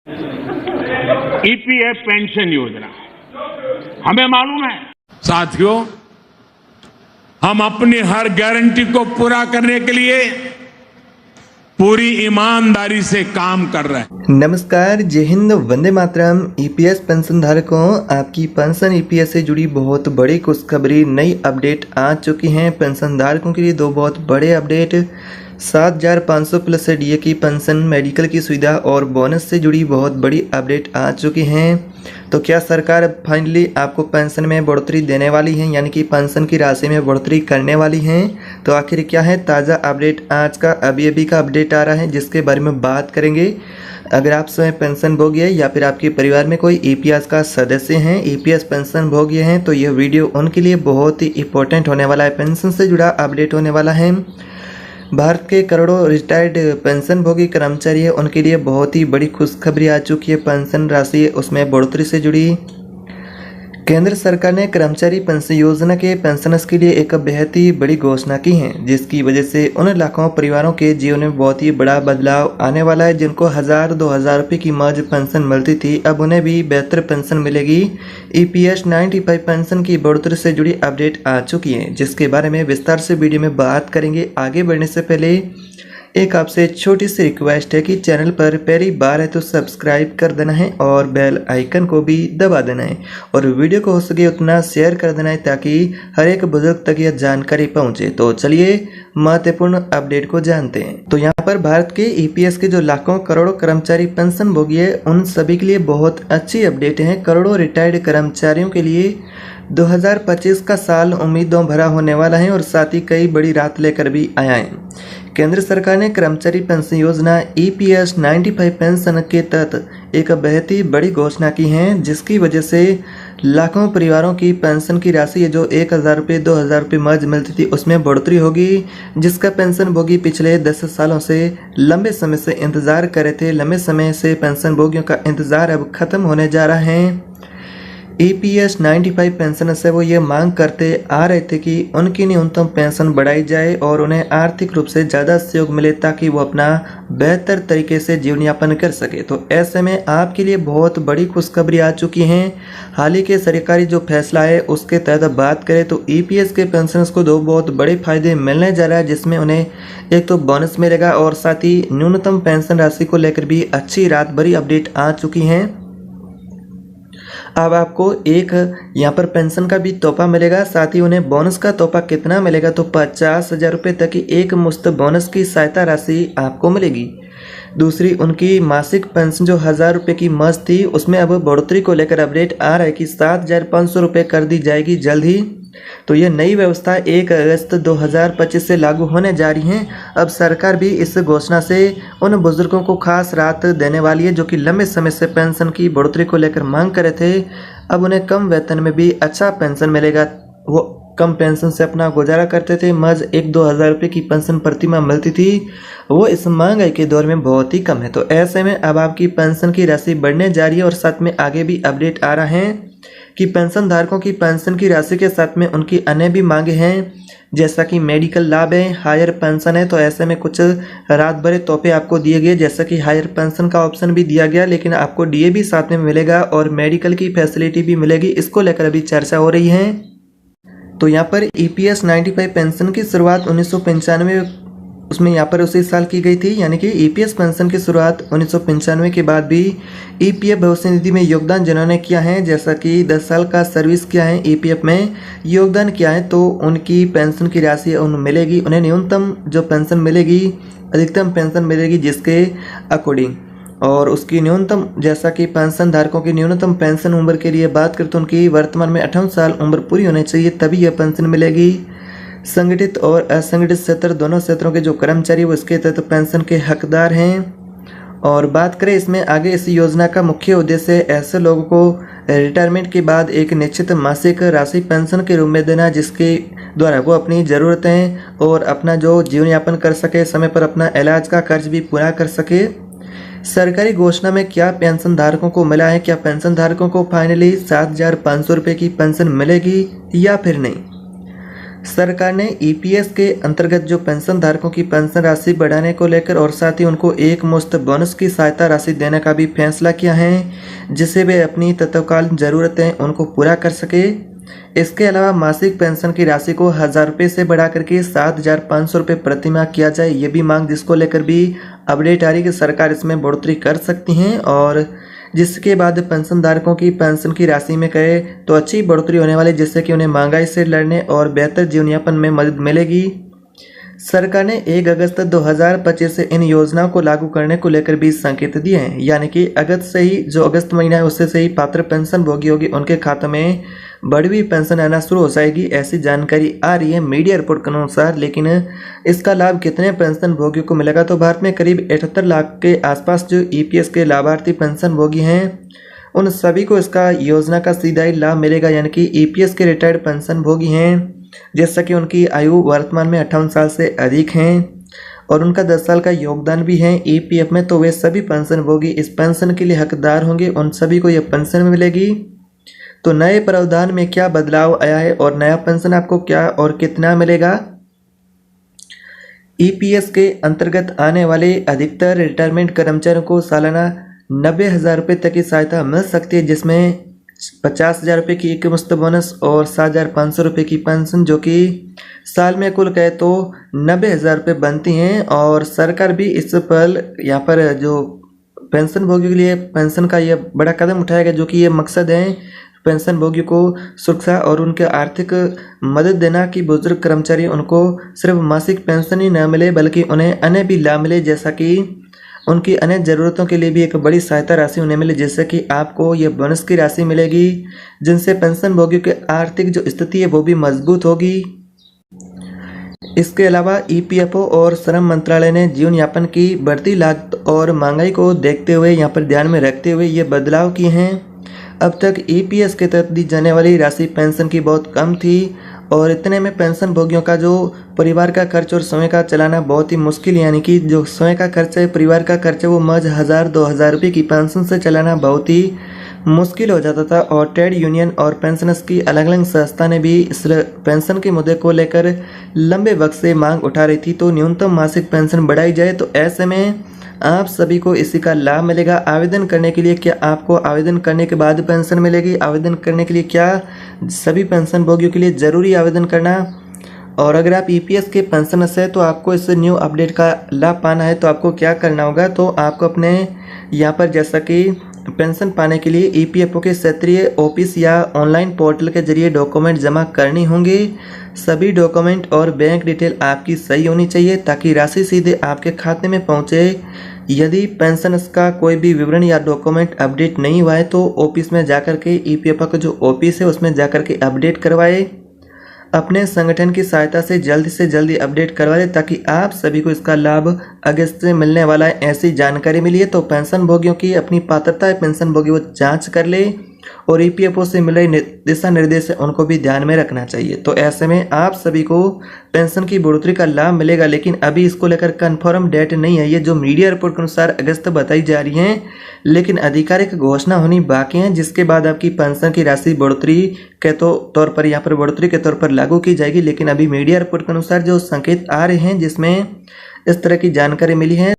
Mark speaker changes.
Speaker 1: EPF pension योजना हमें मालूम है।
Speaker 2: साथियों, हम अपनी हर गारंटी को पूरा करने के लिए पूरी ईमानदारी से काम कर रहे हैं।
Speaker 3: नमस्कार, जय हिंद, वंदे मातरम। ईपीएस पेंशन धारकों, आपकी पेंशन ईपीएस से जुड़ी बहुत बड़ी खुशखबरी, नई अपडेट आ चुकी हैं। पेंशन धारकों के लिए दो बहुत बड़े अपडेट, 7,500 प्लस डीए की पेंशन, मेडिकल की सुविधा और बोनस से जुड़ी बहुत बड़ी अपडेट आ चुकी हैं। तो क्या सरकार अब फाइनली आपको पेंशन में बढ़ोतरी देने वाली है, यानी कि पेंशन की राशि में बढ़ोतरी करने वाली है? तो आखिर क्या है ताज़ा अपडेट? आज का अभी का अपडेट आ रहा है जिसके बारे में बात करेंगे। अगर आप स्वयं पेंशन भोगी है या फिर आपके परिवार में कोई ईपीएस का सदस्य हैं, ईपीएस पेंशन भोगी हैं, तो यह वीडियो उनके लिए बहुत ही इंपॉर्टेंट होने वाला है। पेंशन से जुड़ा अपडेट होने वाला है। भारत के करोड़ों रिटायर्ड पेंशन भोगी कर्मचारी है, उनके लिए बहुत ही बड़ी खुशखबरी आ चुकी है। पेंशन राशि उसमें बढ़ोतरी से जुड़ी केंद्र सरकार ने कर्मचारी पेंशन योजना के पेंशनर्स के लिए एक बेहद ही बड़ी घोषणा की है, जिसकी वजह से उन लाखों परिवारों के जीवन में बहुत ही बड़ा बदलाव आने वाला है। जिनको 1,000-2,000 रुपये की मौज पेंशन मिलती थी, अब उन्हें भी बेहतर पेंशन मिलेगी। ईपीएस 95 पेंशन की बढ़ोतरी से जुड़ी अपडेट आ चुकी है, जिसके बारे में विस्तार से वीडियो में बात करेंगे। आगे बढ़ने से पहले एक आपसे छोटी सी रिक्वेस्ट है कि चैनल पर पहली बार है तो सब्सक्राइब कर देना है और बेल आइकन को भी दबा देना है और वीडियो को हो सके उतना शेयर कर देना है ताकि हर एक बुजुर्ग तक यह जानकारी पहुंचे। तो चलिए महत्वपूर्ण अपडेट को जानते हैं। तो यहाँ पर भारत के ईपीएस के जो लाखों करोड़ों कर्मचारी पेंशन भोगी है, उन सभी के लिए बहुत अच्छी अपडेट है। करोड़ों रिटायर्ड कर्मचारियों के लिए 2025 का साल उम्मीदों भरा होने वाला है और साथ ही कई बड़ी रात लेकर भी आया है। केंद्र सरकार ने कर्मचारी पेंशन योजना ईपीएस 95 पेंशन के तहत एक बेहद ही बड़ी घोषणा की है, जिसकी वजह से लाखों परिवारों की पेंशन की राशि जो 1,000 रुपये 2,000 रुपये मर्ज मिलती थी, उसमें बढ़ोतरी होगी। जिसका पेंशन भोगी पिछले 10 सालों से लंबे समय से इंतजार कर रहे थे। लंबे समय से पेंशन भोगियों का इंतजार अब खत्म होने जा रहा है। ईपीएस 95 पेंशन से वो ये मांग करते आ रहे थे कि उनकी न्यूनतम पेंशन बढ़ाई जाए और उन्हें आर्थिक रूप से ज़्यादा सहयोग मिले ताकि वो अपना बेहतर तरीके से जीवन यापन कर सके। तो ऐसे में आपके लिए बहुत बड़ी खुशखबरी आ चुकी है। हाल ही के सरकारी जो फैसला है उसके तहत बात करें तो ईपीएस के पेंशनर्स को दो बहुत बड़े फायदे मिलने जा रहा है, जिसमें उन्हें एक तो बोनस मिलेगा और साथ ही न्यूनतम पेंशन राशि को लेकर भी अच्छी रात भरी अपडेट आ चुकी है। अब आपको एक यहाँ पर पेंशन का भी तोहफा मिलेगा, साथ ही उन्हें बोनस का तोहफा कितना मिलेगा तो 50,000 रुपये तक की एक मुश्त बोनस की सहायता राशि आपको मिलेगी। दूसरी, उनकी मासिक पेंशन जो 1,000 रुपये की मस्त थी, उसमें अब बढ़ोतरी को लेकर अपडेट आ रहा है कि 7,500 रुपये कर दी जाएगी जल्द ही। तो यह नई व्यवस्था 1 अगस्त 2025 से लागू होने जा रही है। अब सरकार भी इस घोषणा से उन बुजुर्गों को खास राहत देने वाली है जो कि लंबे समय से पेंशन की बढ़ोतरी को लेकर मांग कर रहे थे। अब उन्हें कम वेतन में भी अच्छा पेंशन मिलेगा। वो कम पेंशन से अपना गुजारा करते थे, महज 1-2 हज़ार रुपये की पेंशन प्रति माह मिलती थी, वो इस महंगाई के दौर में बहुत ही कम है। तो ऐसे में अब आपकी पेंशन की राशि बढ़ने जा रही है और साथ में आगे भी अपडेट आ रहा है कि पेंशन धारकों की पेंशन की राशि के साथ में उनकी अन्य भी मांगे हैं, जैसा कि मेडिकल लाभ है, हायर पेंशन है। तो ऐसे में कुछ रात भरे तोहफे आपको दिए गए, जैसा कि हायर पेंशन का ऑप्शन भी दिया गया, लेकिन आपको डीए भी साथ में मिलेगा और मेडिकल की फैसिलिटी भी मिलेगी। इसको लेकर अभी चर्चा हो रही है। तो यहाँ पर ईपीएस 95 पेंशन की शुरुआत 1995 उसमें यहाँ पर उसी साल की गई थी, यानी कि ईपीएस पेंशन की शुरुआत 1995 के बाद भी ईपीएफ भविष्य निधि में योगदान जिन्होंने किया है, जैसा कि 10 साल का सर्विस किया है, ईपीएफ में योगदान किया है, तो उनकी पेंशन की राशि उन्हें मिलेगी। उन्हें न्यूनतम जो पेंशन मिलेगी, अधिकतम पेंशन मिलेगी जिसके अकॉर्डिंग, और उसकी न्यूनतम, जैसा कि पेंशन धारकों की न्यूनतम पेंशन उम्र के लिए बात करें तो उनकी वर्तमान में 58 साल उम्र पूरी होनी चाहिए, तभी यह पेंशन मिलेगी। संगठित और असंगठित क्षेत्र दोनों क्षेत्रों के जो कर्मचारी वो इसके तहत पेंशन के हकदार हैं। और बात करें इसमें आगे, इस योजना का मुख्य उद्देश्य ऐसे लोगों को रिटायरमेंट के बाद एक निश्चित मासिक राशि पेंशन के रूप में देना, जिसके द्वारा वो अपनी ज़रूरतें और अपना जो जीवन यापन कर सके, समय पर अपना इलाज का खर्च भी पूरा कर सके। सरकारी घोषणा में क्या पेंशन धारकों को मिला है? क्या पेंशन धारकों को फाइनली 7,500 रुपये की पेंशन मिलेगी या फिर नहीं? सरकार ने ईपीएस के अंतर्गत जो पेंशन धारकों की पेंशन राशि बढ़ाने को लेकर और साथ ही उनको एक मुश्त बोनस की सहायता राशि देने का भी फैसला किया है, जिससे वे अपनी तत्कालीन ज़रूरतें उनको पूरा कर सके। इसके अलावा मासिक पेंशन की राशि को 1000 रुपये से बढ़ा करके 7500 रुपये प्रति माह किया जाए, ये भी मांग जिसको लेकर भी अपडेट आ रही कि सरकार इसमें बढ़ोतरी कर सकती हैं और जिसके बाद पेंशन धारकों की पेंशन की राशि में कहे तो अच्छी बढ़ोतरी होने वाली, जिससे कि उन्हें महंगाई से लड़ने और बेहतर जीवन यापन में मदद मिलेगी। सरकार ने 1 अगस्त 2025 से इन योजनाओं को लागू करने को लेकर भी संकेत दिए हैं, यानी कि अगस्त से ही जो अगस्त महीना है उससे से ही पात्र पेंशन भोगी होगी उनके खातों में बढ़ी हुई पेंशन आना शुरू हो जाएगी, ऐसी जानकारी आ रही है मीडिया रिपोर्ट के अनुसार। लेकिन इसका लाभ कितने पेंशन भोगियों को मिलेगा, तो भारत में करीब 78 लाख के आसपास जो ईपीएस के लाभार्थी पेंशन भोगी हैं उन सभी को इसका योजना का सीधा ही लाभ मिलेगा, यानी कि ईपीएस के रिटायर्ड पेंशन भोगी हैं जैसा कि उनकी आयु वर्तमान में 58 साल से अधिक हैं और उनका 10 साल का योगदान भी है ईपीएफ में, तो वे सभी पेंशन भोगी इस पेंशन के लिए हकदार होंगे, उन सभी को यह पेंशन मिलेगी। तो नए प्रावधान में क्या बदलाव आया है और नया पेंशन आपको क्या और कितना मिलेगा। ईपीएस के अंतर्गत आने वाले अधिकतर रिटायरमेंट कर्मचारियों को सालाना 90,000 रुपये तक की सहायता मिल सकती है, जिसमें 50,000 रुपये की एक मुश्त बोनस और 7,500 रुपये की पेंशन, जो कि साल में कुल कहे तो 90,000 रुपये बनती हैं। और सरकार भी इस पर यहाँ पर जो पेंशन भोगियों के लिए पेंशन का यह बड़ा कदम उठाएगा, जो कि ये मकसद है पेंशन भोगियों को सुरक्षा और उनके आर्थिक मदद देना कि बुजुर्ग कर्मचारी उनको सिर्फ मासिक पेंशन ही न मिले बल्कि उन्हें अन्य भी लाभ मिले, जैसा कि उनकी अन्य ज़रूरतों के लिए भी एक बड़ी सहायता राशि उन्हें मिले, जैसे कि आपको ये बोनस की राशि मिलेगी, जिनसे पेंशन भोगियों की आर्थिक जो स्थिति है वो भी मजबूत होगी। इसके अलावा ईपीएफओ और श्रम मंत्रालय ने जीवन यापन की बढ़ती लागत और महंगाई को देखते हुए यहाँ पर ध्यान में रखते हुए ये बदलाव किए हैं। अब तक ईपीएस के तहत दी जाने वाली राशि पेंशन की बहुत कम थी और इतने में पेंशन भोगियों का जो परिवार का खर्च और स्वयं का चलाना बहुत ही मुश्किल, यानी कि जो स्वयं का खर्च है परिवार का खर्च है वो महज 1000-2000 रुपये की पेंशन से चलाना बहुत ही मुश्किल हो जाता था। और ट्रेड यूनियन और पेंशनर्स की अलग अलग संस्था ने भी इस पेंशन के मुद्दे को लेकर लंबे वक्त से मांग उठा रही थी, तो न्यूनतम मासिक पेंशन बढ़ाई जाए। तो ऐसे में आप सभी को इसी का लाभ मिलेगा। आवेदन करने के लिए क्या आपको आवेदन करने के बाद पेंशन मिलेगी, आवेदन करने के लिए क्या सभी पेंशन भोगियों के लिए ज़रूरी आवेदन करना। और अगर आप ईपीएस के पेंशनर्स हैं तो आपको इस न्यू अपडेट का लाभ पाना है तो आपको क्या करना होगा, तो आपको अपने यहाँ पर जैसा कि पेंशन पाने के लिए ईपीएफओ के क्षेत्रीय ऑफिस या ऑनलाइन पोर्टल के जरिए डॉक्यूमेंट जमा करने होंगे। सभी डॉक्यूमेंट और बैंक डिटेल आपकी सही होनी चाहिए ताकि राशि सीधे आपके खाते में पहुंचे। यदि पेंशन का कोई भी विवरण या डॉक्यूमेंट अपडेट नहीं हुआ है तो ऑफिस में जाकर के ईपीएफओ का जो ऑफिस है उसमें जाकर के अपडेट करवाए। अपने संगठन की सहायता से जल्दी अपडेट करवा दें ताकि आप सभी को इसका लाभ अगस्त से मिलने वाला है, ऐसी जानकारी मिली है। तो पेंशन भोगियों की अपनी पात्रता है पेंशन भोगी वो जांच कर ले और ईपीएफओ से मिल रही दिशा निर्देश है उनको भी ध्यान में रखना चाहिए। तो ऐसे में आप सभी को पेंशन की बढ़ोतरी का लाभ मिलेगा, लेकिन अभी इसको लेकर कंफर्म डेट नहीं है। ये जो मीडिया रिपोर्ट के अनुसार अगस्त बताई जा रही है, लेकिन आधिकारिक घोषणा होनी बाकी है, जिसके बाद आपकी पेंशन की राशि बढ़ोतरी के तौर पर यहाँ पर बढ़ोतरी के तौर पर लागू की जाएगी। लेकिन अभी मीडिया रिपोर्ट के अनुसार जो संकेत आ रहे हैं जिसमें इस तरह की जानकारी मिली है।